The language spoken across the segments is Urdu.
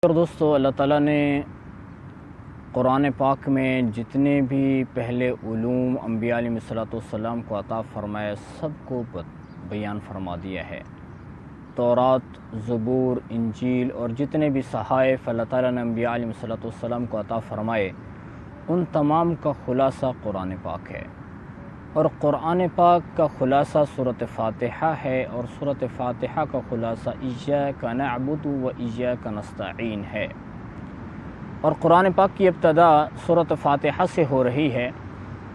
اور دوستو، اللہ تعالیٰ نے قرآن پاک میں جتنے بھی پہلے علوم انبیاء علیہ السلام کو عطا فرمایا سب کو بیان فرما دیا ہے۔ تورات، زبور، انجیل اور جتنے بھی صحائف اللہ تعالیٰ نے انبیاء علیہ السلام کو عطا فرمائے ان تمام کا خلاصہ قرآن پاک ہے، اور قرآن پاک کا خلاصہ سورۃ فاتحہ ہے، اور سورۃ فاتحہ کا خلاصہ ایاک نعبد و ایاک نستعین ہے۔ اور قرآن پاک کی ابتدا سورۃ فاتحہ سے ہو رہی ہے،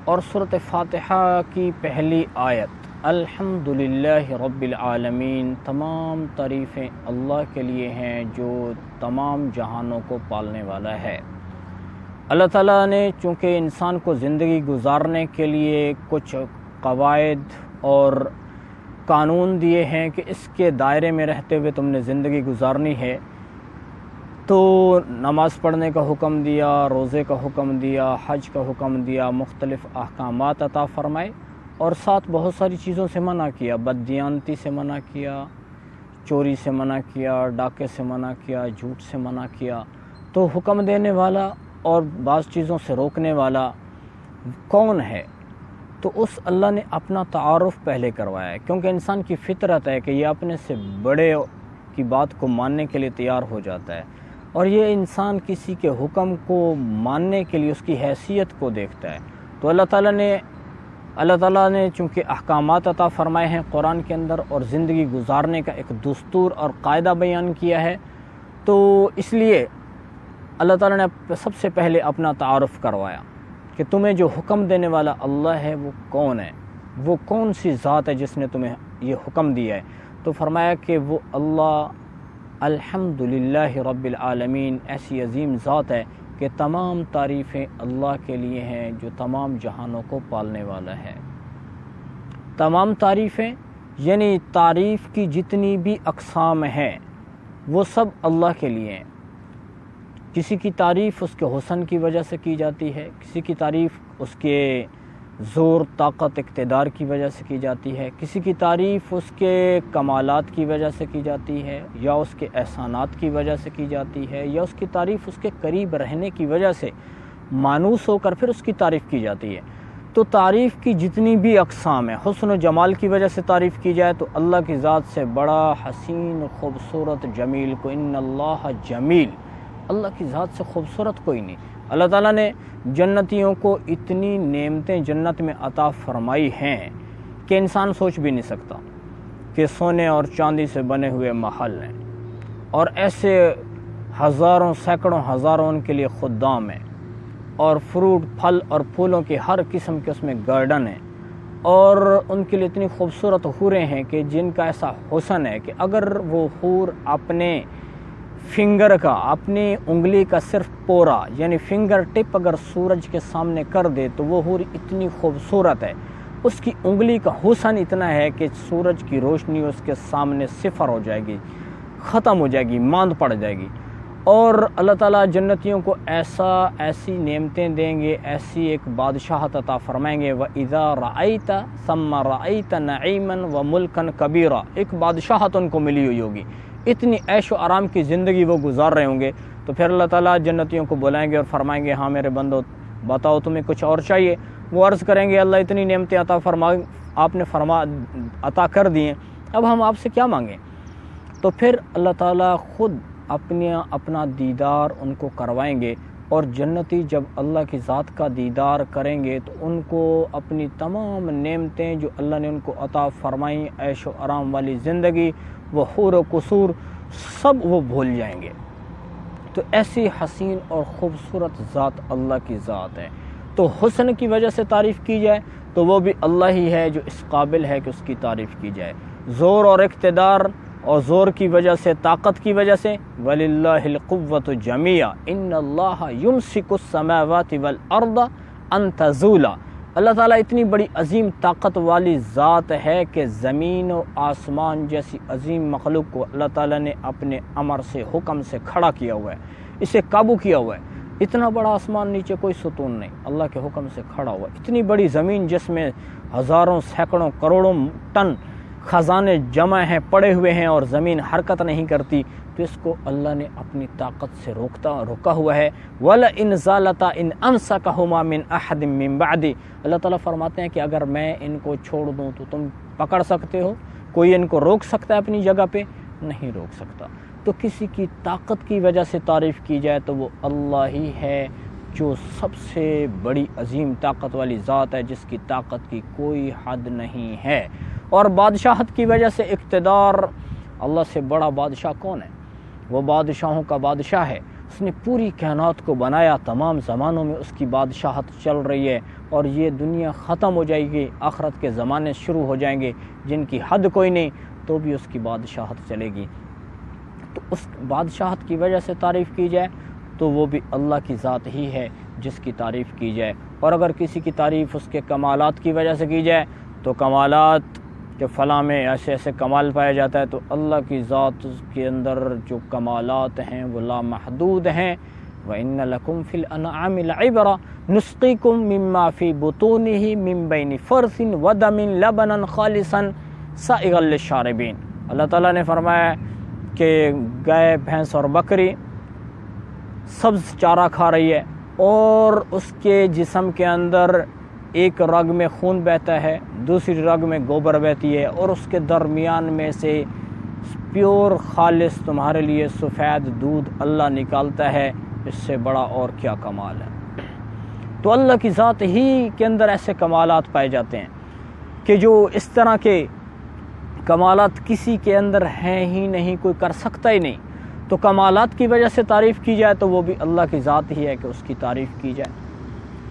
اور سورۃ فاتحہ کی پہلی آیت الحمدللہ رب العالمین، تمام تعریفیں اللہ کے لیے ہیں جو تمام جہانوں کو پالنے والا ہے۔ اللہ تعالیٰ نے چونکہ انسان کو زندگی گزارنے کے لیے کچھ قواعد اور قانون دیے ہیں کہ اس کے دائرے میں رہتے ہوئے تم نے زندگی گزارنی ہے، تو نماز پڑھنے کا حکم دیا، روزے کا حکم دیا، حج کا حکم دیا، مختلف احکامات عطا فرمائے، اور ساتھ بہت ساری چیزوں سے منع کیا، بددیانتی سے منع کیا، چوری سے منع کیا، ڈاکے سے منع کیا، جھوٹ سے منع کیا۔ تو حکم دینے والا اور بعض چیزوں سے روکنے والا کون ہے؟ تو اس اللہ نے اپنا تعارف پہلے کروایا ہے، کیونکہ انسان کی فطرت ہے کہ یہ اپنے سے بڑے کی بات کو ماننے کے لیے تیار ہو جاتا ہے، اور یہ انسان کسی کے حکم کو ماننے کے لیے اس کی حیثیت کو دیکھتا ہے۔ تو اللہ تعالیٰ نے چونکہ احکامات عطا فرمائے ہیں قرآن کے اندر، اور زندگی گزارنے کا ایک دستور اور قاعدہ بیان کیا ہے، تو اس لیے اللہ تعالیٰ نے سب سے پہلے اپنا تعارف کروایا کہ تمہیں جو حکم دینے والا اللہ ہے وہ کون ہے، وہ کون سی ذات ہے جس نے تمہیں یہ حکم دیا ہے۔ تو فرمایا کہ وہ اللہ الحمدللہ رب العالمین، ایسی عظیم ذات ہے کہ تمام تعریفیں اللہ کے لیے ہیں جو تمام جہانوں کو پالنے والا ہے۔ تمام تعریفیں یعنی تعریف کی جتنی بھی اقسام ہیں وہ سب اللہ کے لیے ہیں۔ کسی کی تعریف اس کے حسن کی وجہ سے کی جاتی ہے، کسی کی تعریف اس کے زور، طاقت، اقتدار کی وجہ سے کی جاتی ہے، کسی کی تعریف اس کے کمالات کی وجہ سے کی جاتی ہے، یا اس کے احسانات کی وجہ سے کی جاتی ہے، یا اس کی تعریف اس کے قریب رہنے کی وجہ سے مانوس ہو کر پھر اس کی تعریف کی جاتی ہے۔ تو تعریف کی جتنی بھی اقسام ہیں، حسن و جمال کی وجہ سے تعریف کی جائے تو اللہ کی ذات سے بڑا حسین، خوبصورت، جمیل کو ان اللہ جمیل، اللہ کی ذات سے خوبصورت کوئی نہیں۔ اللہ تعالیٰ نے جنتیوں کو اتنی نعمتیں جنت میں عطا فرمائی ہیں کہ انسان سوچ بھی نہیں سکتا، کہ سونے اور چاندی سے بنے ہوئے محل ہیں، اور ایسے ہزاروں، سینکڑوں، ہزاروں ان کے لیے خدام ہیں، اور فروٹ، پھل اور پھولوں کے ہر قسم کے اس میں گارڈن ہیں، اور ان کے لیے اتنی خوبصورت حوریں ہیں کہ جن کا ایسا حسن ہے کہ اگر وہ حور اپنے فنگر کا، اپنی انگلی کا صرف پورا یعنی فنگر ٹپ اگر سورج کے سامنے کر دے تو وہ حور اتنی خوبصورت ہے، اس کی انگلی کا حسن اتنا ہے کہ سورج کی روشنی اس کے سامنے صفر ہو جائے گی، ختم ہو جائے گی، ماند پڑ جائے گی۔ اور اللہ تعالیٰ جنتیوں کو ایسی نعمتیں دیں گے، ایسی ایک بادشاہت عطا فرمائیں گے، وَإِذَا رَأَيْتَ ثَمَّ رَأَيْتَ نَعِيمًا وَمُلْكًا كَبِيرًا، ایک بادشاہت ان کو ملی ہوئی ہوگی، اتنی عیش و آرام کی زندگی وہ گزار رہے ہوں گے۔ تو پھر اللہ تعالیٰ جنتیوں کو بلائیں گے اور فرمائیں گے ہاں میرے بندو بتاؤ تمہیں کچھ اور چاہیے؟ وہ عرض کریں گے اللہ اتنی نعمتیں آپ نے عطا کر دی ہیں، اب ہم آپ سے کیا مانگیں؟ تو پھر اللہ تعالیٰ خود اپنا دیدار ان کو کروائیں گے، اور جنتی جب اللہ کی ذات کا دیدار کریں گے تو ان کو اپنی تمام نعمتیں جو اللہ نے ان کو عطا فرمائیں، عیش و آرام والی زندگی، وہ حور و قصور، سب وہ بھول جائیں گے۔ تو ایسی حسین اور خوبصورت ذات اللہ کی ذات ہے۔ تو حسن کی وجہ سے تعریف کی جائے تو وہ بھی اللہ ہی ہے جو اس قابل ہے کہ اس کی تعریف کی جائے۔ زور اور اقتدار اور زور کی وجہ سے، طاقت کی وجہ سے وَلِلَّهِ الْقُوَّةُ جَمِيعًا إِنَّ اللَّهَ يُمْسِكُ السَّمَاوَاتِ وَالْأَرْضَ أَن تَزُولَا، اللہ تعالیٰ اتنی بڑی عظیم طاقت والی ذات ہے کہ زمین و آسمان جیسی عظیم مخلوق کو اللہ تعالیٰ نے اپنے امر سے، حکم سے کھڑا کیا ہوا ہے، اسے قابو کیا ہوا ہے۔ اتنا بڑا آسمان، نیچے کوئی ستون نہیں، اللہ کے حکم سے کھڑا ہوا ہے۔ اتنی بڑی زمین جس میں ہزاروں، سینکڑوں، کروڑوں ٹن خزانے جمع ہیں، پڑے ہوئے ہیں، اور زمین حرکت نہیں کرتی، تو اس کو اللہ نے اپنی طاقت سے روکا ہوا ہے۔ وَلَئِنْ زَالَتَا إِنْ أَمْسَكَهُمَا مِنْ أَحَدٍ مِّن بَعْدِ، اللہ تعالیٰ فرماتے ہیں کہ اگر میں ان کو چھوڑ دوں تو تم پکڑ سکتے ہو؟ کوئی ان کو روک سکتا ہے اپنی جگہ پہ؟ نہیں روک سکتا۔ تو کسی کی طاقت کی وجہ سے تعریف کی جائے تو وہ اللہ ہی ہے جو سب سے بڑی عظیم طاقت والی ذات ہے، جس کی طاقت کی کوئی حد نہیں ہے۔ اور بادشاہت کی وجہ سے اقتدار، اللہ سے بڑا بادشاہ کون ہے؟ وہ بادشاہوں کا بادشاہ ہے، اس نے پوری کائنات کو بنایا، تمام زمانوں میں اس کی بادشاہت چل رہی ہے، اور یہ دنیا ختم ہو جائے گی، آخرت کے زمانے شروع ہو جائیں گے جن کی حد کوئی نہیں، تو بھی اس کی بادشاہت چلے گی۔ تو اس بادشاہت کی وجہ سے تعریف کی جائے تو وہ بھی اللہ کی ذات ہی ہے جس کی تعریف کی جائے۔ اور اگر کسی کی تعریف اس کے کمالات کی وجہ سے کی جائے تو کمالات کہ فلاں میں ایسے ایسے کمال پایا جاتا ہے، تو اللہ کی ذات کے اندر جو کمالات ہیں وہ لامحدود ہیں۔ وَإِنَّ لَكُمْ فِي الْأَنْعَامِ لَعِبْرَةً نُسْقِيكُم مِّمَّا فِي بُطُونِهِ مِن بَيْنِ فَرْثٍ وَدَمٍ لَبَنًا خَالِصًا سَائِغًا لِّلشَّارِبِينَ۔ اللہ تعالیٰ نے فرمایا کہ گائے، بھینس اور بکری سبز چارہ کھا رہی ہے، اور اس کے جسم کے اندر ایک رگ میں خون بہتا ہے، دوسری رگ میں گوبر بہتی ہے، اور اس کے درمیان میں سے پیور خالص تمہارے لیے سفید دودھ اللہ نکالتا ہے۔ اس سے بڑا اور کیا کمال ہے؟ تو اللہ کی ذات ہی کے اندر ایسے کمالات پائے جاتے ہیں کہ جو اس طرح کے کمالات کسی کے اندر ہیں ہی نہیں، کوئی کر سکتا ہی نہیں۔ تو کمالات کی وجہ سے تعریف کی جائے تو وہ بھی اللہ کی ذات ہی ہے کہ اس کی تعریف کی جائے،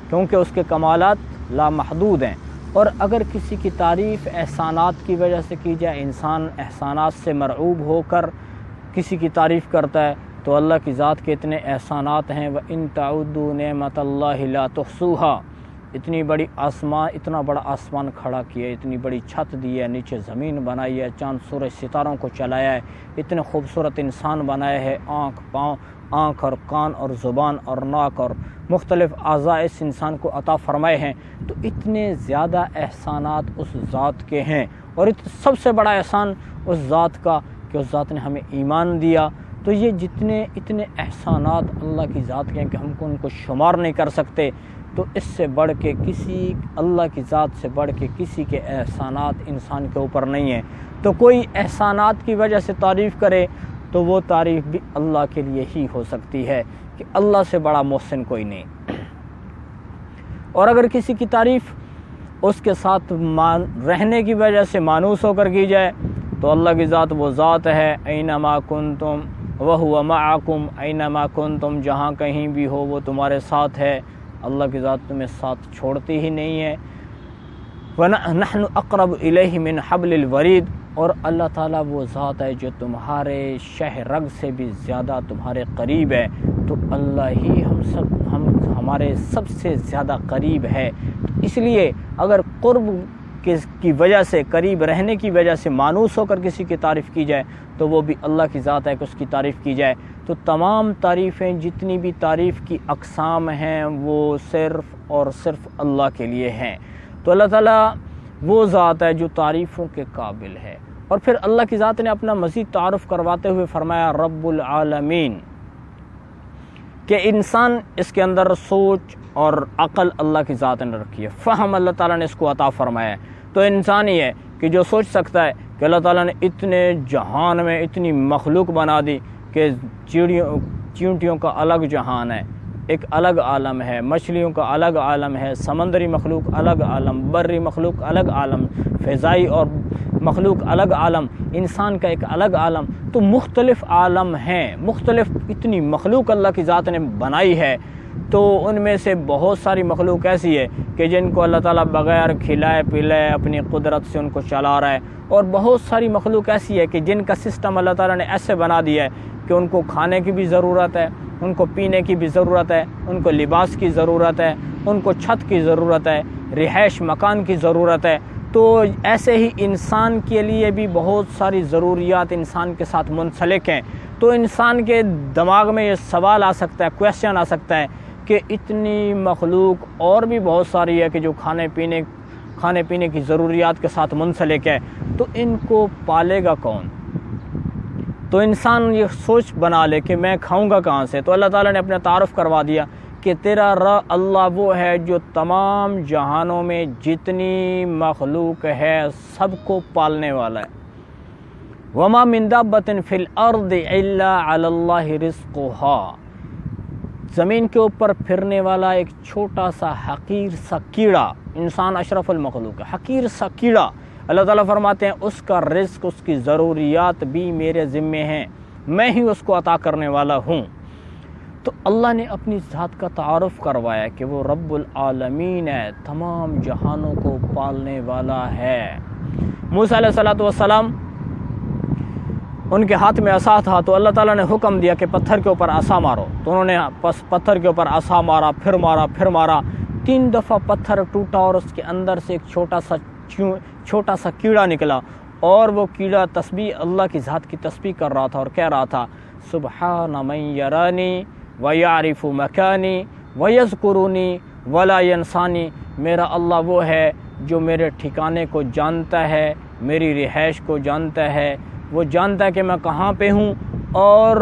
کیونکہ اس کے کمالات لامحدود ہیں۔ اور اگر کسی کی تعریف احسانات کی وجہ سے کی جائے، انسان احسانات سے مرعوب ہو کر کسی کی تعریف کرتا ہے، تو اللہ کی ذات کے اتنے احسانات ہیں۔ وَإِن تَعُدُّوا نِعْمَةَ اللَّهِ لَا تُحْصُوهَا، اتنا بڑا آسمان کھڑا کیا ہے، اتنی بڑی چھت دی ہے، نیچے زمین بنائی ہے، چاند سورج ستاروں کو چلایا ہے، اتنے خوبصورت انسان بنایا ہے، آنکھ اور کان اور زبان اور ناک اور مختلف اعضاء اس انسان کو عطا فرمائے ہیں۔ تو اتنے زیادہ احسانات اس ذات کے ہیں، اور سب سے بڑا احسان اس ذات کا کہ اس ذات نے ہمیں ایمان دیا۔ تو یہ اتنے احسانات اللہ کی ذات کے ہیں کہ ہم ان کو شمار نہیں کر سکتے۔ تو اس سے بڑھ کے اللہ کی ذات سے بڑھ کے کسی کے احسانات انسان کے اوپر نہیں ہیں۔ تو کوئی احسانات کی وجہ سے تعریف کرے تو وہ تعریف بھی اللہ کے لیے ہی ہو سکتی ہے کہ اللہ سے بڑا محسن کوئی نہیں۔ اور اگر کسی کی تعریف اس کے ساتھ رہنے کی وجہ سے مانوس ہو کر کی جائے تو اللہ کی ذات وہ ذات ہے، اینما کنتم وہو معکم، اینما کنتم، جہاں کہیں بھی ہو وہ تمہارے ساتھ ہے۔ اللہ کی ذات تمہیں ساتھ چھوڑتی ہی نہیں ہے۔ وَنَحْنُ أَقْرَبُ إِلَيْهِ مِنْ حَبْلِ الْوَرِيدِ، اور اللہ تعالیٰ وہ ذات ہے جو تمہارے شہ رگ سے بھی زیادہ تمہارے قریب ہے۔ تو اللہ ہی ہمارے سب سے زیادہ قریب ہے۔ اس لیے اگر قرب کی وجہ سے، قریب رہنے کی وجہ سے مانوس ہو کر کسی کی تعریف کی جائے تو وہ بھی اللہ کی ذات ہے کہ اس کی تعریف کی جائے۔ تو تمام تعریفیں، جتنی بھی تعریف کی اقسام ہیں، وہ صرف اور صرف اللہ کے لیے ہیں۔ تو اللہ تعالیٰ وہ ذات ہے جو تعریفوں کے قابل ہے۔ اور پھر اللہ کی ذات نے اپنا مزید تعارف کرواتے ہوئے فرمایا رب العالمین، کہ انسان اس کے اندر سوچ اور عقل اللہ کی ذات نے رکھی ہے، فہم اللہ تعالیٰ نے اس کو عطا فرمایا ہے۔ تو انسان ہی ہے کہ جو سوچ سکتا ہے کہ اللہ تعالیٰ نے اتنے جہان میں اتنی مخلوق بنا دی کہ چیونٹیوں کا الگ جہان ہے، ایک الگ عالم ہے، مچھلیوں کا الگ عالم ہے، سمندری مخلوق الگ عالم، بری مخلوق الگ عالم، فضائی اور مخلوق الگ عالم، انسان کا ایک الگ عالم۔ تو مختلف عالم ہیں، مختلف اتنی مخلوق اللہ کی ذات نے بنائی ہے۔ تو ان میں سے بہت ساری مخلوق ایسی ہے کہ جن کو اللہ تعالیٰ بغیر کھلائے پلائے اپنی قدرت سے ان کو چلا رہا ہے، اور بہت ساری مخلوق ایسی ہے کہ جن کا سسٹم اللہ تعالیٰ نے ایسے بنا دیا ہے کہ ان کو کھانے کی بھی ضرورت ہے، ان کو پینے کی بھی ضرورت ہے، ان کو لباس کی ضرورت ہے، ان کو چھت کی ضرورت ہے، رہائش مکان کی ضرورت ہے۔ تو ایسے ہی انسان کے لیے بھی بہت ساری ضروریات انسان کے ساتھ منسلک ہیں۔ تو انسان کے دماغ میں یہ سوال آ سکتا ہے، کویسچن آ سکتا ہے کہ اتنی مخلوق اور بھی بہت ساری ہے کہ جو کھانے پینے کی ضروریات کے ساتھ منسلک ہے، تو ان کو پالے گا کون؟ تو انسان یہ سوچ بنا لے کہ میں کھاؤں گا کہاں سے، تو اللہ تعالیٰ نے اپنا تعارف کروا دیا کہ تیرا رب اللہ وہ ہے جو تمام جہانوں میں جتنی مخلوق ہے سب کو پالنے والا ہے۔ وما من دابۃ فی الارض الا علی اللہ رزقها، زمین کے اوپر پھرنے والا ایک چھوٹا سا حقیر سا کیڑا، انسان اشرف المخلوق ہے، حقیر سا کیڑا، اللہ تعالیٰ فرماتے ہیں اس کا رزق، اس کی ضروریات بھی میرے ذمے ہیں، میں ہی اس کو عطا کرنے والا ہوں۔ تو اللہ نے اپنی ذات کا تعارف کروایا کہ وہ رب العالمین ہے، تمام جہانوں کو پالنے والا ہے۔ موسیٰ علیہ السلام ان کے ہاتھ میں عصا تھا، تو اللہ تعالیٰ نے حکم دیا کہ پتھر کے اوپر عصا مارو، تو انہوں نے پتھر کے اوپر عصا مارا، پھر مارا 3 دفعہ پتھر ٹوٹا اور اس کے اندر سے ایک چھوٹا سا کیڑا نکلا، اور وہ کیڑا تسبیح، اللہ کی ذات کی تسبیح کر رہا تھا اور کہہ رہا تھا سبحان من یرانی ویعرف مکانی ویذکرونی ولا ینسانی، میرا اللہ وہ ہے جو میرے ٹھکانے کو جانتا ہے، میری رہائش کو جانتا ہے، وہ جانتا ہے کہ میں کہاں پہ ہوں، اور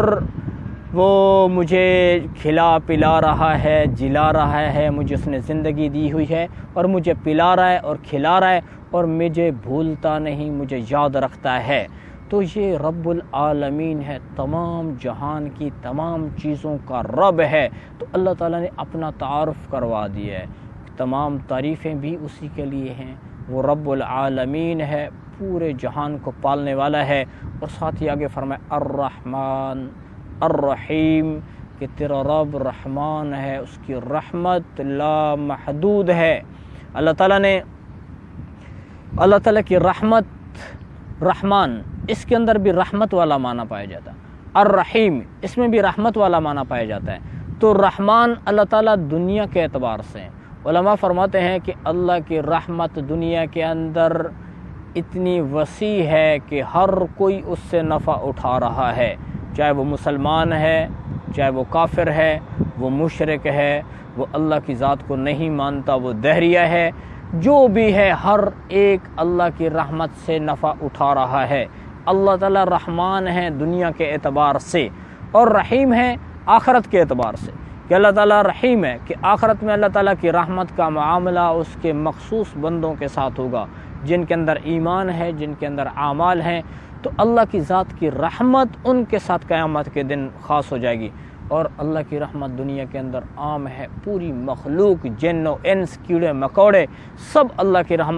وہ مجھے کھلا پلا رہا ہے، جلا رہا ہے، مجھے اس نے زندگی دی ہوئی ہے اور مجھے پلا رہا ہے اور کھلا رہا ہے، اور مجھے بھولتا نہیں، مجھے یاد رکھتا ہے۔ تو یہ رب العالمین ہے، تمام جہان کی تمام چیزوں کا رب ہے۔ تو اللہ تعالیٰ نے اپنا تعارف کروا دیا ہے، تمام تعریفیں بھی اسی کے لیے ہیں، وہ رب العالمین ہے، پورے جہان کو پالنے والا ہے۔ اور ساتھ ہی آگے فرمایا الرحمن الرحیم، کہ تیرا رب رحمان ہے، اس کی رحمت لا محدود ہے۔ اللہ تعالیٰ کی رحمت، رحمان اس کے اندر بھی رحمت والا معنی پایا جاتا ہے، الرحیم اس میں بھی رحمت والا معنی پایا جاتا ہے۔ تو رحمان اللہ تعالیٰ دنیا کے اعتبار سے، علماء فرماتے ہیں کہ اللہ کی رحمت دنیا کے اندر اتنی وسیع ہے کہ ہر کوئی اس سے نفع اٹھا رہا ہے، چاہے وہ مسلمان ہے، چاہے وہ کافر ہے، وہ مشرک ہے، وہ اللہ کی ذات کو نہیں مانتا، وہ دہریہ ہے، جو بھی ہے ہر ایک اللہ کی رحمت سے نفع اٹھا رہا ہے۔ اللہ تعالیٰ رحمان ہے دنیا کے اعتبار سے، اور رحیم ہے آخرت کے اعتبار سے، کہ اللہ تعالیٰ رحیم ہے کہ آخرت میں اللہ تعالیٰ کی رحمت کا معاملہ اس کے مخصوص بندوں کے ساتھ ہوگا، جن کے اندر ایمان ہے، جن کے اندر اعمال ہیں، تو اللہ کی ذات کی رحمت ان کے ساتھ قیامت کے دن خاص ہو جائے گی۔ اور اللہ کی رحمت دنیا کے اندر عام ہے، پوری مخلوق، جن و انس، کیڑے مکوڑے، سب اللہ کی رحمت